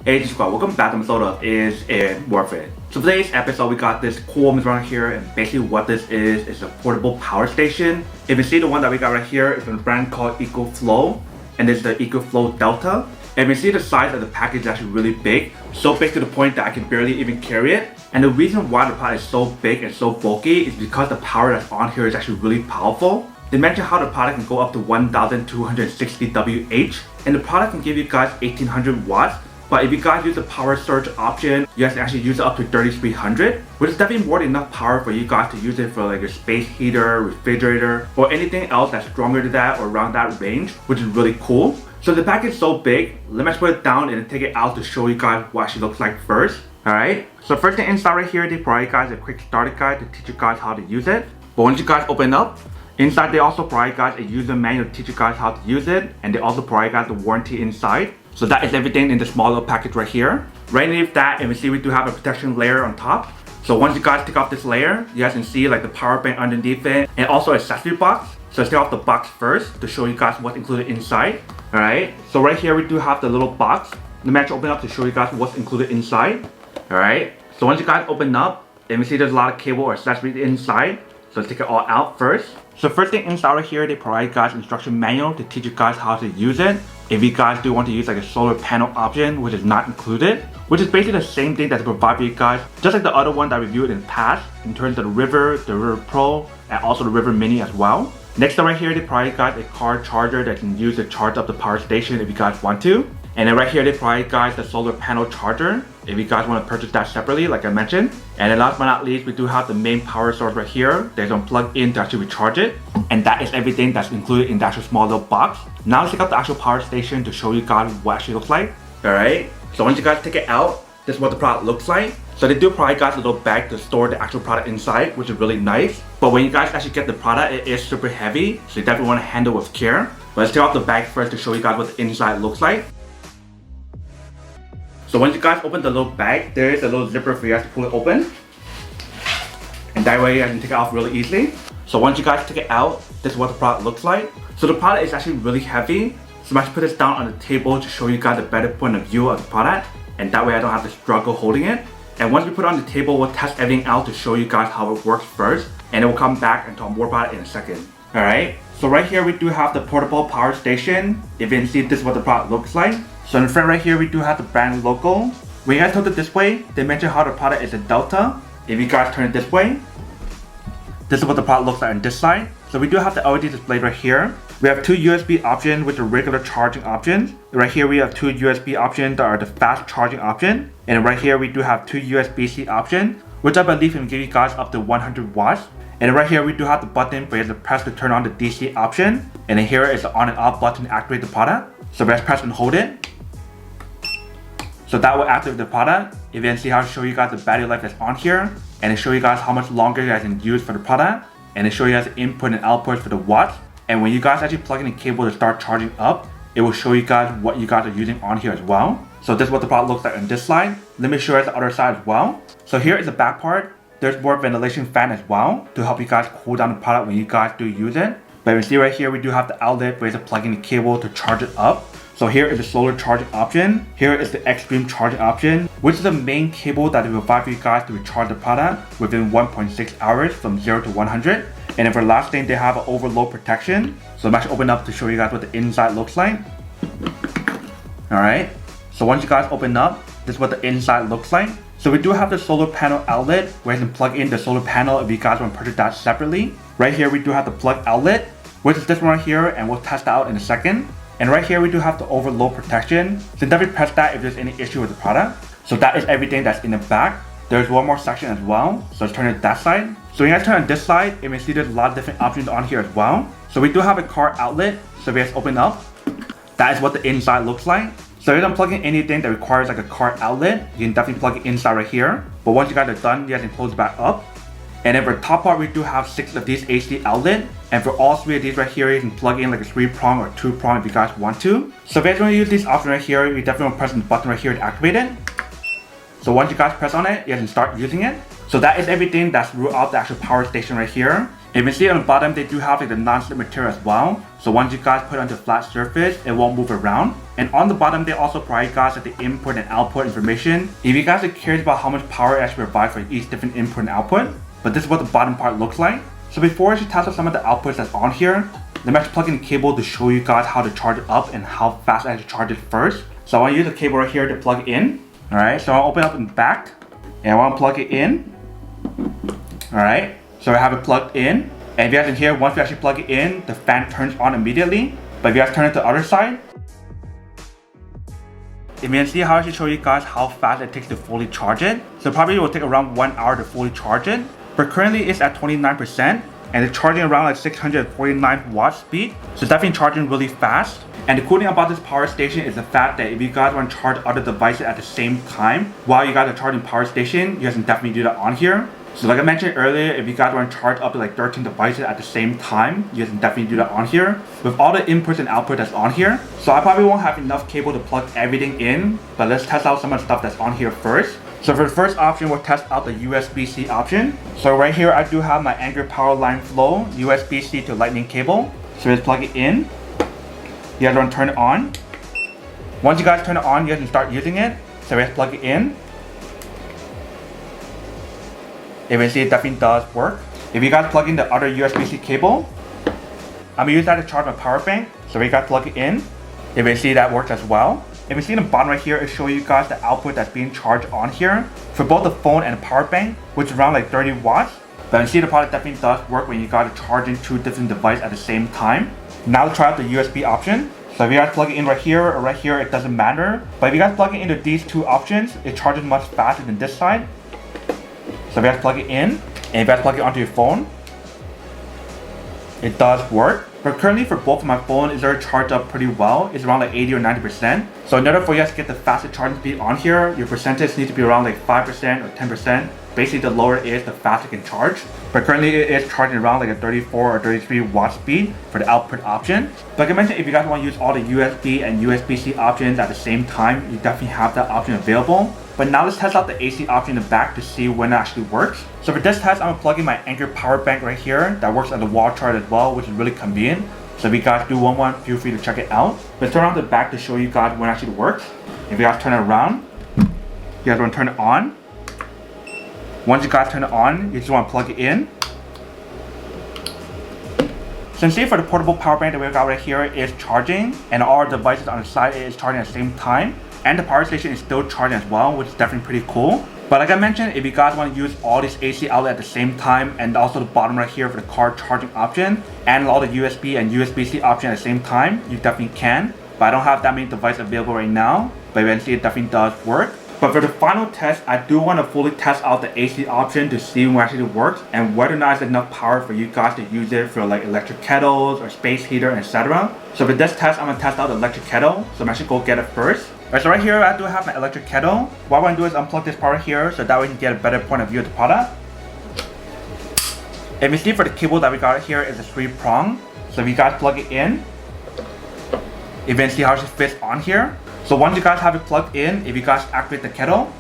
Hey Squad, welcome back to episode of Is It Worth It? So today's episode we got this cool image right here, and basically what this is a portable power station. If you see the one that we got right here is from a brand called ECOFLOW, and this is the ECOFLOW Delta. And you see the size of the package is actually really big, so big to the point that I can barely even carry it. And the reason why the product is so big and so bulky is because the power that's on here is actually really powerful. They mentioned how the product can go up to 1260 WH, and the product can give you guys 1800 watts. But if you guys use the power surge option, you guys can actually use it up to 3300, which is definitely more than enough power for you guys to use it for like a space heater, refrigerator, or anything else that's stronger than that or around that range, which is really cool. So the package is so big, let me just put it down and take it out to show you guys what she looks like first. Alright, so first thing inside right here, they provide you guys a quick starter guide to teach you guys how to use it. But once you guys open up, inside they also provide you guys a user manual to teach you guys how to use it, and they also provide you guys the warranty inside. So that is everything in the small little package right here. Right underneath that, and we see we do have a protection layer on top. So once you guys take off this layer, you guys can see like the power bank underneath it, and also accessory box. So let's take off the box first to show you guys what's included inside. Alright, so right here we do have the little box. Let me actually open up to show you guys what's included inside. Alright, so once you guys open up, and we see there's a lot of cable or accessories inside. So let's take it all out first. So first thing inside right here, they provide you guys instruction manual to teach you guys how to use it. If you guys do want to use like a solar panel option, which is not included, which is basically the same thing that they provide for you guys, just like the other one that I reviewed in the past, in terms of the River Pro, and also the River Mini as well. Next up right here, they provide you guys a car charger that you can use to charge up the power station if you guys want to. And then right here, they provide you guys the solar panel charger if you guys want to purchase that separately, like I mentioned. And then last but not least, we do have the main power source right here. There's one plug in to actually recharge it. And that is everything that's included in the actual small little box. Now let's check out the actual power station to show you guys what it actually looks like. Alright, so once you guys take it out, this is what the product looks like. So they do provide you guys a little bag to store the actual product inside, which is really nice. But when you guys actually get the product, it is super heavy, so you definitely want to handle with care. But let's take off the bag first to show you guys what the inside looks like. So once you guys open the little bag, there is a little zipper for you guys to pull it open. And that way you guys can take it off really easily. So once you guys take it out, this is what the product looks like. So the product is actually really heavy. So I'm going to put this down on the table to show you guys a better point of view of the product. And that way I don't have to struggle holding it. And once we put it on the table, we'll test everything out to show you guys how it works first. And then we'll come back and talk more about it in a second. Alright, so right here we do have the portable power station. If you can see, this is what the product looks like. So in the front right here, we do have the brand logo. When you guys tilt it this way, they mention how the product is a Delta. If you guys turn it this way, this is what the product looks like on this side. So we do have the LED display right here. We have two USB options with the regular charging options. Right here we have two USB options that are the fast charging option. And right here we do have two USB-C options, which I believe can give you guys up to 100 watts. And right here we do have the button for you to press to turn on the DC option. And then here is the on and off button to activate the product. So let's press and hold it. So that will activate the product. If you can see how to show you guys the battery life that's on here, and it show you guys how much longer you guys can use for the product, and it show you guys the input and output for the watts. And when you guys actually plug in the cable to start charging up, it will show you guys what you guys are using on here as well. So this is what the product looks like on this slide. Let me show you the other side as well. So here is the back part. There's more ventilation fan as well to help you guys cool down the product when you guys do use it. But you see right here, we do have the outlet where you plug in the cable to charge it up. So here is the solar charging option. Here is the extreme charging option, which is the main cable that will provide for you guys to recharge the product within 1.6 hours from 0 to 100. And then for the last thing, they have an overload protection. So I'm actually open up to show you guys what the inside looks like. Alright, so once you guys open up, this is what the inside looks like. So we do have the solar panel outlet where you can plug in the solar panel if you guys want to purchase that separately. Right here we do have the plug outlet, which is this one right here, and we'll test that out in a second. And right here we do have the overload protection. So definitely press that if there's any issue with the product. So that is everything that's in the back. There's one more section as well. So let's turn it that side. So when you guys turn on this side, you may see there's a lot of different options on here as well. So we do have a car outlet. So if you guys open up, that is what the inside looks like. So if you're plugging anything that requires like a car outlet, you can definitely plug it inside right here. But once you guys are done, you guys can close it back up. And then for the top part, we do have 6 of these AC outlets. And for all 3 of these right here, you can plug in like a 3-prong or 2-prong if you guys want to. So if you guys want to use these options right here, you definitely want to press the button right here to activate it. So once you guys press on it, you guys can start using it. So that is everything that's throughout the actual power station right here. If you see on the bottom, they do have like the non-slip material as well. So once you guys put it onto a flat surface, it won't move around. And on the bottom, they also provide you guys like the input and output information. If you guys are curious about how much power it actually provides for each different input and output, but this is what the bottom part looks like. So before I actually test out some of the outputs that's on here, let me actually plug in the cable to show you guys how to charge it up and how fast I actually charge it first. So I want to use the cable right here to plug in. Alright, so I'll open up in the back and I want to plug it in. Alright, so I have it plugged in. And if you guys can hear, once we actually plug it in, the fan turns on immediately. But if you guys turn it to the other side, if you can see how I should show you guys how fast it takes to fully charge it. So probably will take around 1 hour to fully charge it. But currently it's at 29% and it's charging around like 649 watt speed. So it's definitely charging really fast. And the cool thing about this power station is the fact that if you guys want to charge other devices at the same time while you guys are charging power station, you guys can definitely do that on here. So like I mentioned earlier, if you guys want to charge up to like 13 devices at the same time, you guys can definitely do that on here with all the inputs and outputs that's on here. So I probably won't have enough cable to plug everything in, but let's test out some of the stuff that's on here first. So for the first option, we'll test out the USB-C option. So right here, I do have my Anchor Power Line Flow USB-C to Lightning cable. So let's plug it in. You guys want to turn it on. Once you guys turn it on, you guys can start using it. So let's plug it in. If you see, it definitely does work. If you guys plug in the other USB-C cable, I'm gonna use that to charge my power bank. So you guys plug it in. If you see, that works as well. If you see in the bottom right here, it shows you guys the output that's being charged on here for both the phone and the power bank, which is around like 30 watts. But you see, the product definitely does work when you guys are charging 2 different devices at the same time. Now let's try out the USB option. So if you guys plug it in right here or right here, it doesn't matter. But if you guys plug it into these 2 options, it charges much faster than this side. So if you guys plug it in, and if you guys plug it onto your phone, it does work. But currently for both of my phone, it's already charged up pretty well. It's around like 80 or 90%. So in order for you guys to get the fastest charging speed on here, your percentage needs to be around like 5% or 10%. Basically, the lower it is, the faster it can charge. But currently it is charging around like a 34 or 33 watt speed for the output option. But like I mentioned, if you guys want to use all the USB and USB-C options at the same time, you definitely have that option available. But now let's test out the AC option in the back to see when it actually works. So for this test, I'm gonna plug in my Anchor power bank right here that works on the wall charge as well, which is really convenient. So if you guys do want one, feel free to check it out. Let's turn on the back to show you guys when it actually works. If you guys turn it around, you guys wanna turn it on. Once you guys turn it on, you just wanna plug it in. So see, for the portable power bank that we got right here is charging, and all our devices on the side is charging at the same time. And the power station is still charging as well, which is definitely pretty cool. But like I mentioned, if you guys want to use all these AC outlets at the same time, and also the bottom right here for the car charging option, and all the USB and USB-C option at the same time, you definitely can. But I don't have that many devices available right now, but eventually it definitely does work. But for the final test, I do want to fully test out the AC option to see when it actually works and whether or not it's enough power for you guys to use it for like electric kettles or space heater, etc. So for this test, I'm going to test out the electric kettle. So I'm actually going to get it first. Alright, so right here I do have my electric kettle. What I'm going to do is unplug this part here so that way you can get a better point of view of the product. And you see, for the cable that we got here is a 3-prong. So if you guys plug it in, you can see how it fits on here. So once you guys have it plugged in, if you guys activate the kettle,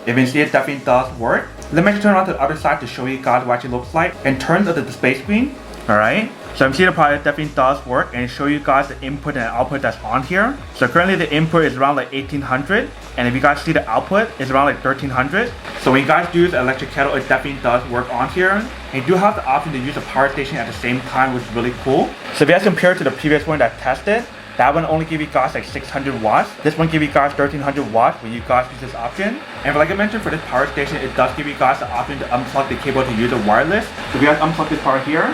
you can see it definitely does work. Let me turn on to the other side to show you guys what it actually looks like in terms of the display screen. Alright, so I'm seeing the product definitely does work and show you guys the input and output that's on here. So currently the input is around like 1800, and if you guys see the output, it's around like 1300. So when you guys use the electric kettle, it definitely does work on here. And you do have the option to use a power station at the same time, which is really cool. So if you guys compare it to the previous one that I tested, that one only give you guys like 600 watts. This one give you guys 1300 watts when you guys use this option. And like I mentioned, for this power station, it does give you guys the option to unplug the cable to use it wireless. So if you guys unplug this part here,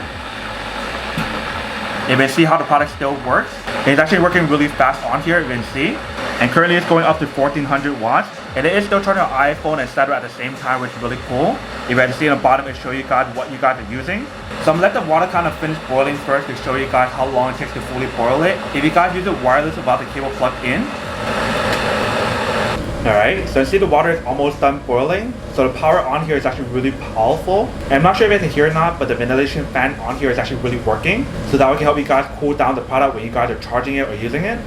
you can see how the product still works. And it's actually working really fast on here, you can see. And currently it's going up to 1400 watts. And it is still charging an iPhone, etc. at the same time, which is really cool. If you guys see on the bottom, it show you guys what you guys are using. So I'm gonna let the water kind of finish boiling first to show you guys how long it takes to fully boil it. If you guys use it wireless without the cable plugged in. Alright, so you see the water is almost done boiling. So the power on here is actually really powerful. And I'm not sure if you can hear or not, but the ventilation fan on here is actually really working. So that way can help you guys cool down the product when you guys are charging it or using it.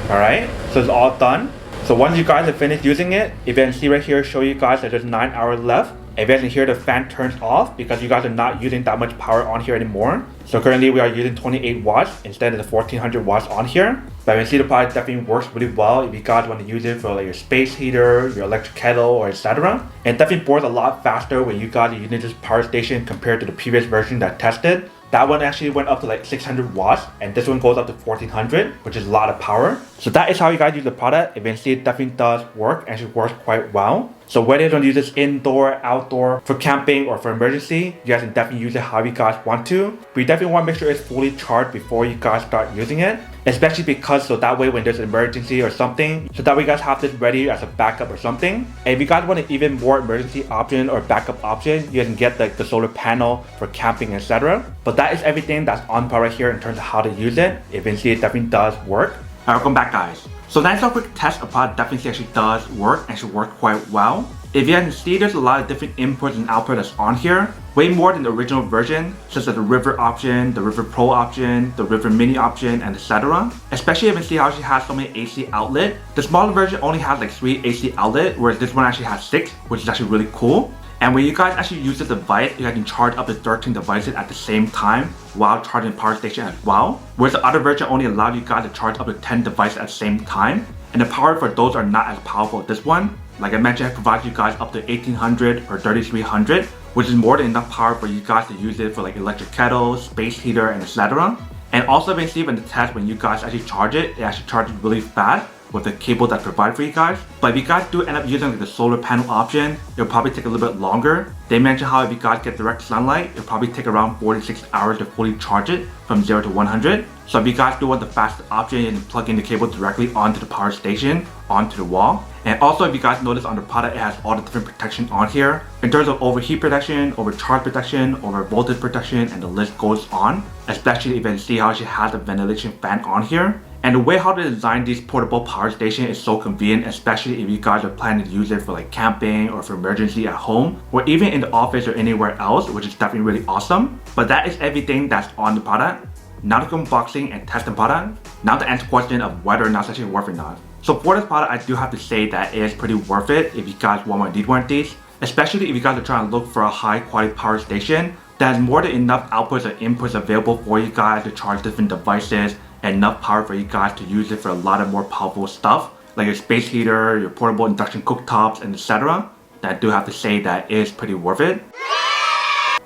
Alright, so it's all done. So once you guys have finished using it, if you can see right here, show you guys that there's 9 hours left. If you guys can hear, the fan turns off because you guys are not using that much power on here anymore. So currently we are using 28 watts instead of the 1400 watts on here. But you can see the product definitely works really well if you guys want to use it for like your space heater, your electric kettle, or etc. And it definitely boils a lot faster when you guys are using this power station compared to the previous version that I tested. That one actually went up to like 600 watts and this one goes up to 1400, which is a lot of power. So that is how you guys use the product. If you can see, it definitely does work and it works quite well. So whether you don't use this indoor, outdoor, for camping or for emergency, you guys can definitely use it how you guys want to. But you definitely want to make sure it's fully charged before you guys start using it. Especially because so that way when there's an emergency or something, so that way you guys have this ready as a backup or something. And if you guys want an even more emergency option or backup option, you guys can get like the solar panel for camping, etc. But that is everything that's on par right here in terms of how to use it. If you can see, it definitely does work. Alright, welcome back guys. So that's a quick test. A product definitely actually does work and should work quite well. If you can see, there's a lot of different inputs and outputs that's on here. Way more than the original version, such as the River option, the River Pro option, the River Mini option, and etc. Especially if you see how she has so many AC outlets. The smaller version only has like 3 AC outlets, whereas this one actually has 6, which is actually really cool. And when you guys actually use this device, you guys can charge up to 13 devices at the same time while charging the power station as well. Whereas the other version only allowed you guys to charge up to 10 devices at the same time. And the power for those are not as powerful as this one. Like I mentioned, it provides you guys up to 1800 or 3300, which is more than enough power for you guys to use it for like electric kettles, space heater, and etc. And also, if you see in the test, when you guys actually charge it, it actually charges really fast with the cable that's provided for you guys. But if you guys do end up using like the solar panel option, it'll probably take a little bit longer. They mentioned how if you guys get direct sunlight, it'll probably take around 46 hours to fully charge it from 0 to 100. So if you guys do want the fastest option, you can plug in the cable directly onto the power station, onto the wall. And also, if you guys notice on the product, it has all the different protection on here. In terms of overheat protection, overcharge protection, over voltage protection, and the list goes on. Especially if you can see how she has a ventilation fan on here. And the way how they design these portable power station is so convenient, especially if you guys are planning to use it for like camping or for emergency at home, or even in the office or anywhere else, which is definitely really awesome. But that is everything that's on the product. Now to go unboxing and test the product. Now to answer the question of whether or not it's actually worth it or not. So for this product, I do have to say that it is pretty worth it if you guys want or need one of these. Especially if you guys are trying to look for a high quality power station that has more than enough outputs or inputs available for you guys to charge different devices and enough power for you guys to use it for a lot of more powerful stuff like your space heater, your portable induction cooktops, and etc. Then I do have to say that it is pretty worth it.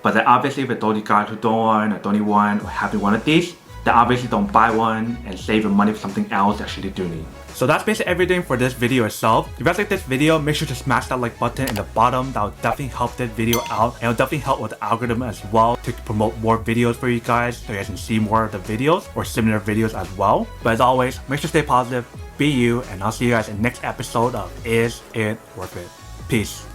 But then obviously for those of you guys who don't want or don't need one or having one of these, then obviously don't buy one and save your money for something else that you do need. So that's basically everything for this video itself. If you guys like this video, make sure to smash that like button in the bottom. That will definitely help this video out, and it will definitely help with the algorithm as well to promote more videos for you guys so you guys can see more of the videos or similar videos as well. But as always, make sure to stay positive, be you, and I'll see you guys in the next episode of Is It Worth It? Peace.